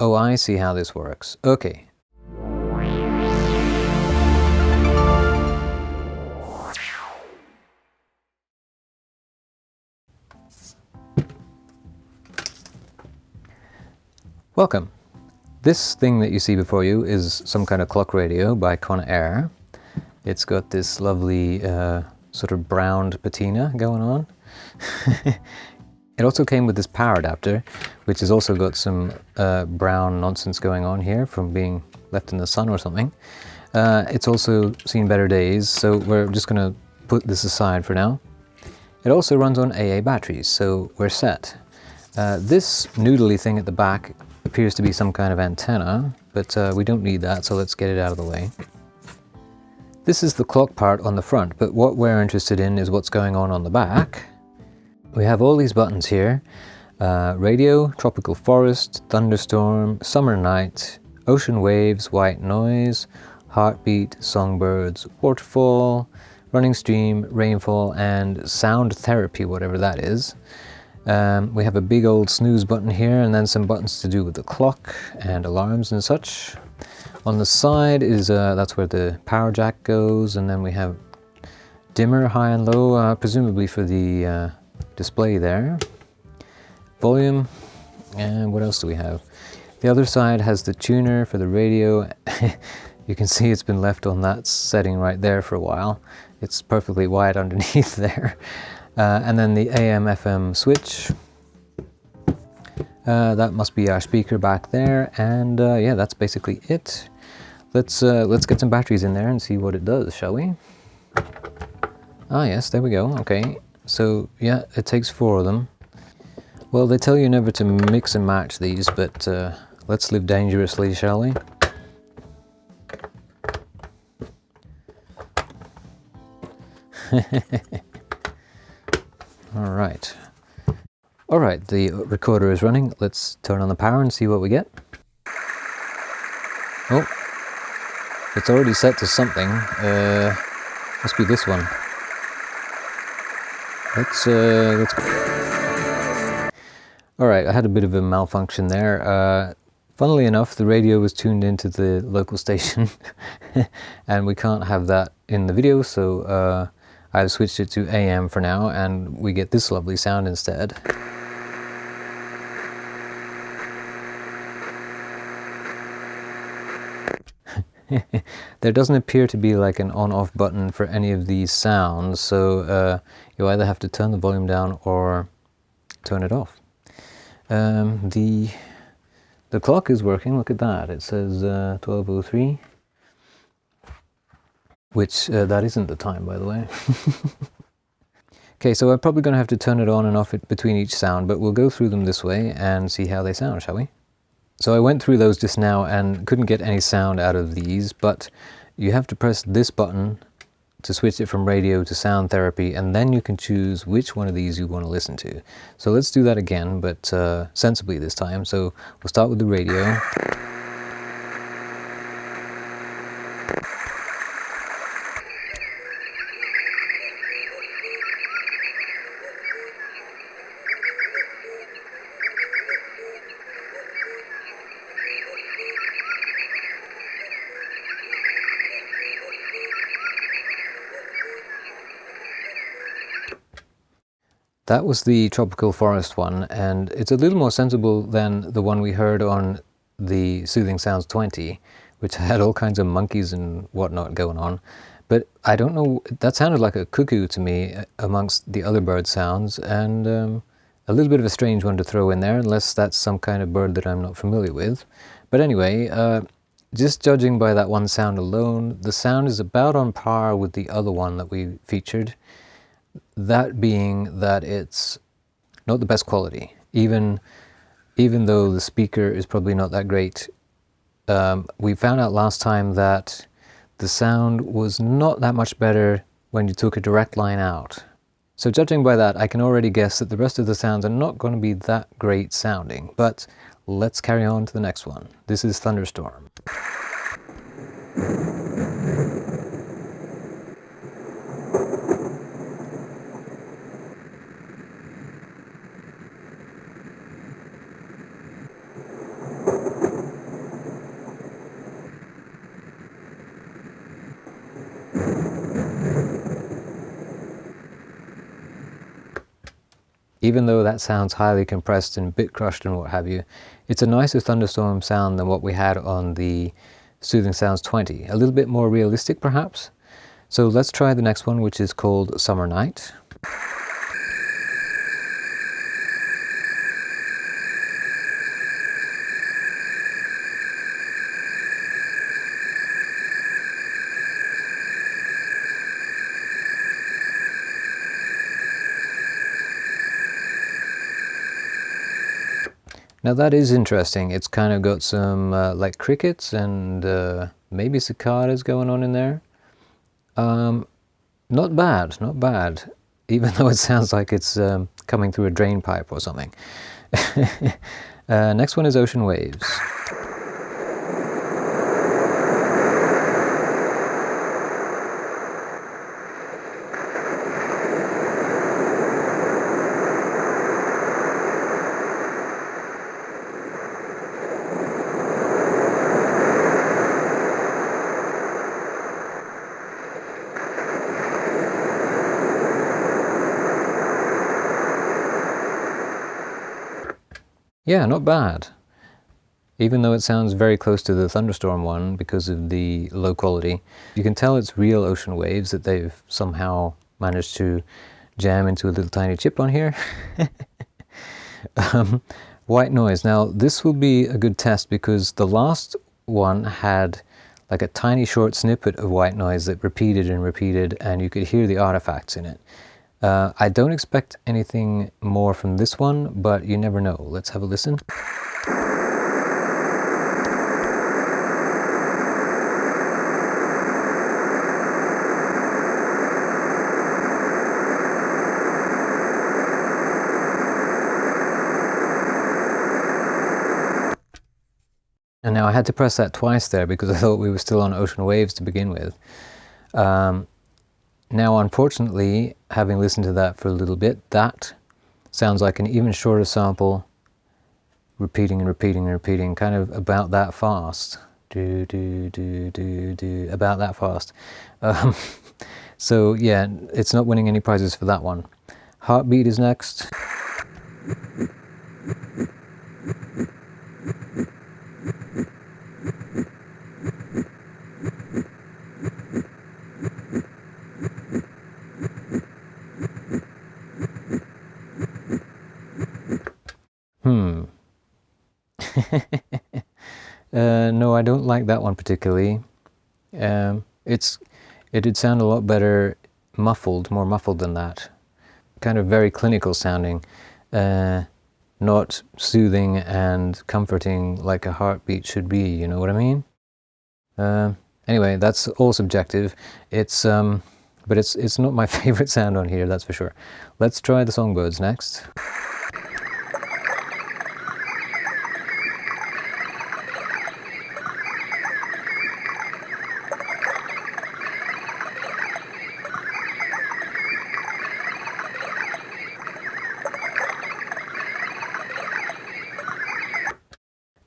Oh, I see how this works. Okay. Welcome. This thing that you see before you is some kind of clock radio by Conair. It's got this lovely sort of browned patina going on. It also came with this power adapter, which has also got some brown nonsense going on here from being left in the sun or something. It's also seen better days, so we're just going to put this aside for now. It also runs on AA batteries, so we're set. This noodly thing at the back appears to be some kind of antenna, but we don't need that, so let's get it out of the way. This is the clock part on the front, but what we're interested in is what's going on the back. We have all these buttons here: radio, tropical forest, thunderstorm, summer night, ocean waves, white noise, heartbeat, songbirds, waterfall, running stream, rainfall, and sound therapy, whatever that is. We have a big old snooze button here, and then some buttons to do with the clock and alarms and such. On the side is that's where the power jack goes, and then we have dimmer, high and low, presumably for the display there. Volume, and what else do we have? The other side has the tuner for the radio. You can see it's been left on that setting right there for a while. It's perfectly wide underneath there. And then the AM/FM switch. That must be our speaker back there, and yeah, that's basically it. Let's get some batteries in there and see what it does, shall we? Ah yes, there we go. Okay, so yeah, it takes 4 of them. Well, they tell you never to mix and match these, but let's live dangerously, shall we? Alright. Alright, the recorder is running. Let's turn on the power and see what we get. Oh, it's already set to something. Must be this one. Let's Alright, I had a bit of a malfunction there. Funnily enough, the radio was tuned into the local station and we can't have that in the video, so I've switched it to AM for now, and we get this lovely sound instead. There doesn't appear to be like an on-off button for any of these sounds, so you either have to turn the volume down or turn it off. The clock is working, look at that, it says 12:03. Which, that isn't the time, by the way. Okay, so I'm probably going to have to turn it on and off between each sound, but we'll go through them this way and see how they sound, shall we? So I went through those just now and couldn't get any sound out of these, but you have to press this button to switch it from radio to sound therapy, and then you can choose which one of these you want to listen to. So let's do that again, but sensibly this time. So we'll start with the radio. That was the tropical forest one, and it's a little more sensible than the one we heard on the Soothing Sounds 20, which had all kinds of monkeys and whatnot going on. But I don't know, that sounded like a cuckoo to me amongst the other bird sounds, and a little bit of a strange one to throw in there, unless that's some kind of bird that I'm not familiar with. But anyway, just judging by that one sound alone, the sound is about on par with the other one that we featured. That being that it's not the best quality, even though the speaker is probably not that great. We found out last time that the sound was not that much better when you took a direct line out. So judging by that, I can already guess that the rest of the sounds are not going to be that great sounding, but let's carry on to the next one. This is Thunderstorm. even though that sounds highly compressed and bit crushed and what have you, it's a nicer thunderstorm sound than what we had on the Soothing Sounds 20. A little bit more realistic perhaps. So let's try the next one, which is called Summer Night. Now that is interesting. It's kind of got some like crickets and maybe cicadas going on in there. Not bad, not bad. Even though it sounds like it's coming through a drain pipe or something. Next one is Ocean Waves. Yeah, not bad. Even though it sounds very close to the thunderstorm one because of the low quality, you can tell it's real ocean waves that they've somehow managed to jam into a little tiny chip on here. White noise. Now this will be a good test because the last one had like a tiny short snippet of white noise that repeated and repeated, and you could hear the artifacts in it. I don't expect anything more from this one, but you never know. Let's have a listen. And now I had to press that twice there because I thought we were still on Ocean Waves to begin with. Now, unfortunately, having listened to that for a little bit, that sounds like an even shorter sample, repeating and repeating and repeating, kind of about that fast. Do, do, do, do, do, about that fast. So yeah, it's not winning any prizes for that one. Heartbeat is next. No, I don't like that one particularly. It'd sound a lot better muffled, more muffled than that. Kind of very clinical sounding, not soothing and comforting like a heartbeat should be, you know what I mean? Anyway, that's all subjective. But it's not my favorite sound on here, that's for sure. Let's try the songbirds next.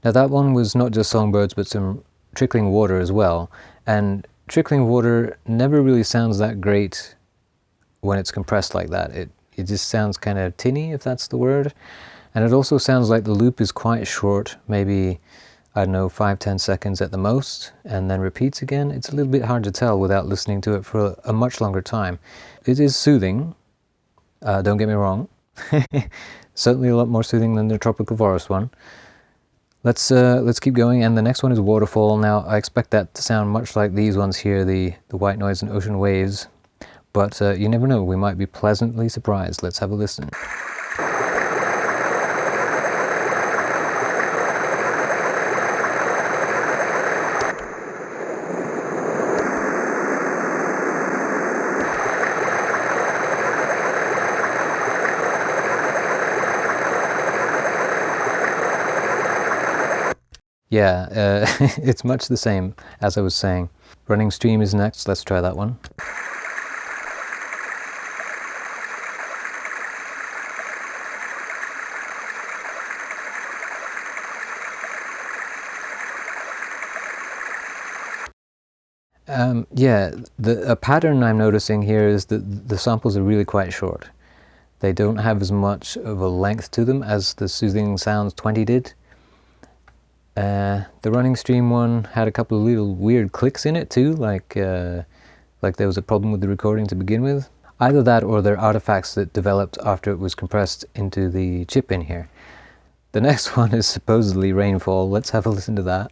Now that one was not just songbirds, but some trickling water as well. And trickling water never really sounds that great when it's compressed like that. It just sounds kind of tinny, if that's the word. And it also sounds like the loop is quite short, maybe, I don't know, 5-10 seconds at the most, and then repeats again. It's a little bit hard to tell without listening to it for a much longer time. It is soothing, don't get me wrong. Certainly a lot more soothing than the Tropical Forest one. Let's keep going, and the next one is Waterfall. Now I expect that to sound much like these ones here, the white noise and ocean waves, but you never know, we might be pleasantly surprised. Let's have a listen. Yeah, it's much the same as I was saying. Running Stream is next. Let's try that one. Yeah, a pattern I'm noticing here is that the samples are really quite short. They don't have as much of a length to them as the Soothing Sounds 20 did. The Running Stream one had a couple of little weird clicks in it too, like there was a problem with the recording to begin with. Either that or they're artifacts that developed after it was compressed into the chip in here. The next one is supposedly Rainfall. Let's have a listen to that.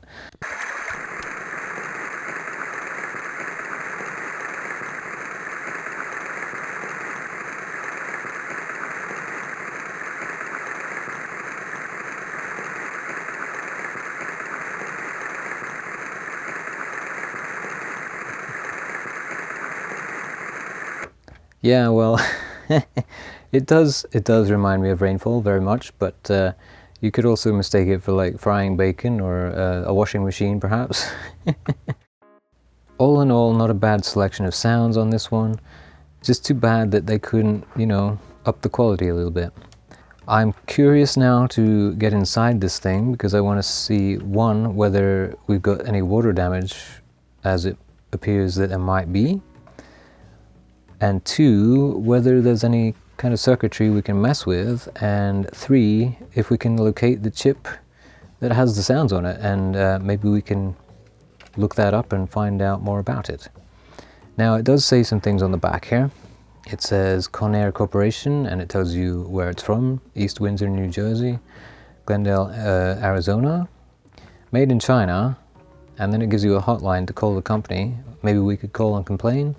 Yeah, well, it does remind me of Rainfall very much, but you could also mistake it for like frying bacon or a washing machine perhaps. All in all, not a bad selection of sounds on this one. Just too bad that they couldn't, you know, up the quality a little bit. I'm curious now to get inside this thing because I want to see, one, whether we've got any water damage, as it appears that there might be, and two, whether there's any kind of circuitry we can mess with, and three, if we can locate the chip that has the sounds on it, and maybe we can look that up and find out more about it. Now, it does say some things on the back here. It says Conair Corporation, and it tells you where it's from: East Windsor, New Jersey, Glendale, Arizona, made in China, and then it gives you a hotline to call the company. Maybe we could call and complain.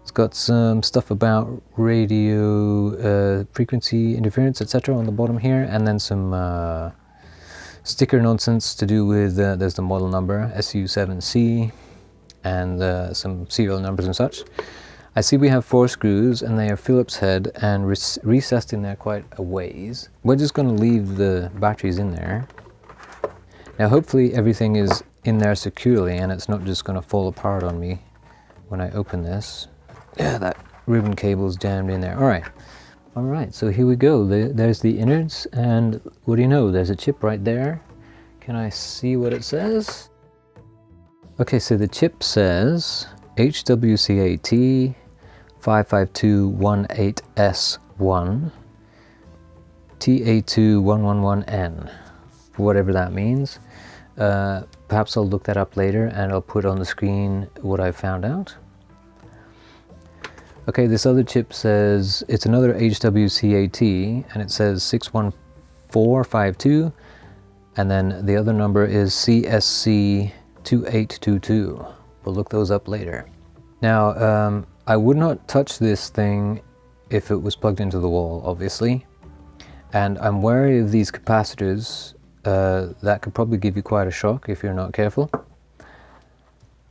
It's got some stuff about radio frequency interference, etc. on the bottom here, and then some sticker nonsense to do with, there's the model number, SU7C, and some serial numbers and such. I see we have 4 screws, and they are Phillips head and recessed in there quite a ways. We're just going to leave the batteries in there. Now hopefully everything is in there securely, and it's not just going to fall apart on me when I open this. Yeah, that ribbon cable's jammed in there. Alright, so here we go. There's the innards, and what do you know, there's a chip right there. Can I see what it says? Okay, so the chip says HWCAT 55218S1 TA2111N, whatever that means. Perhaps I'll look that up later and I'll put on the screen what I found out. Okay, this other chip says it's another HWCAT, and it says 61452, and then the other number is CSC2822. We'll look those up later. Now, I would not touch this thing if it was plugged into the wall, obviously, and I'm wary of these capacitors. That could probably give you quite a shock if you're not careful,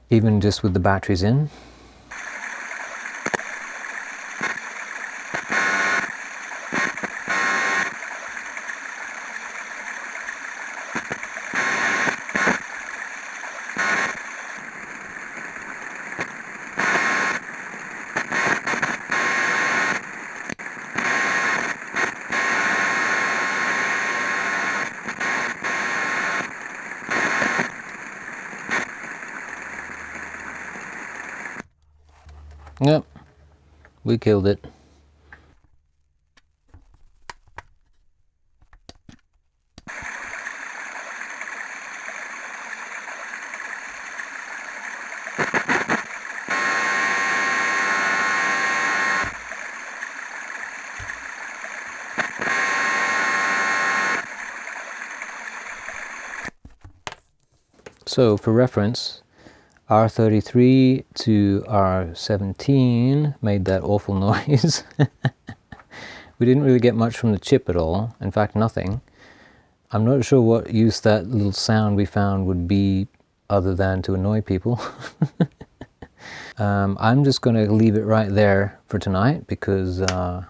even just with the batteries in. Yep, we killed it. So for reference, R33 to R17 made that awful noise. We didn't really get much from the chip at all, in fact nothing. I'm not sure what use that little sound we found would be other than to annoy people. I'm just going to leave it right there for tonight because the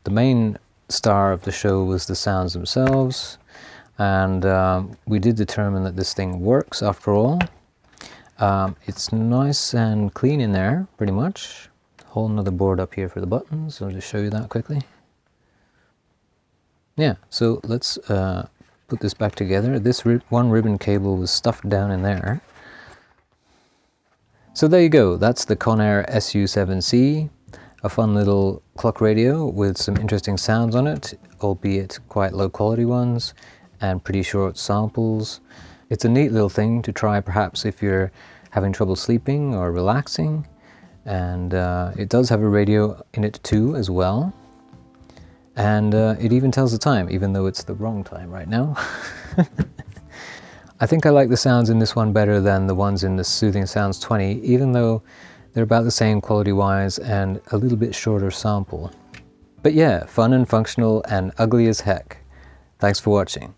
main star of the show was the sounds themselves, and we did determine that this thing works after all. It's nice and clean in there, pretty much. Whole another board up here for the buttons. I'll just show you that quickly. Yeah, so let's put this back together. This one ribbon cable was stuffed down in there. So there you go, that's the Conair SU7C. A fun little clock radio with some interesting sounds on it, albeit quite low quality ones, and pretty short samples. It's a neat little thing to try perhaps if you're having trouble sleeping or relaxing. And it does have a radio in it too as well. And it even tells the time, even though it's the wrong time right now. I think I like the sounds in this one better than the ones in the Soothing Sounds 20, even though they're about the same quality-wise and a little bit shorter sample. But yeah, fun and functional and ugly as heck. Thanks for watching.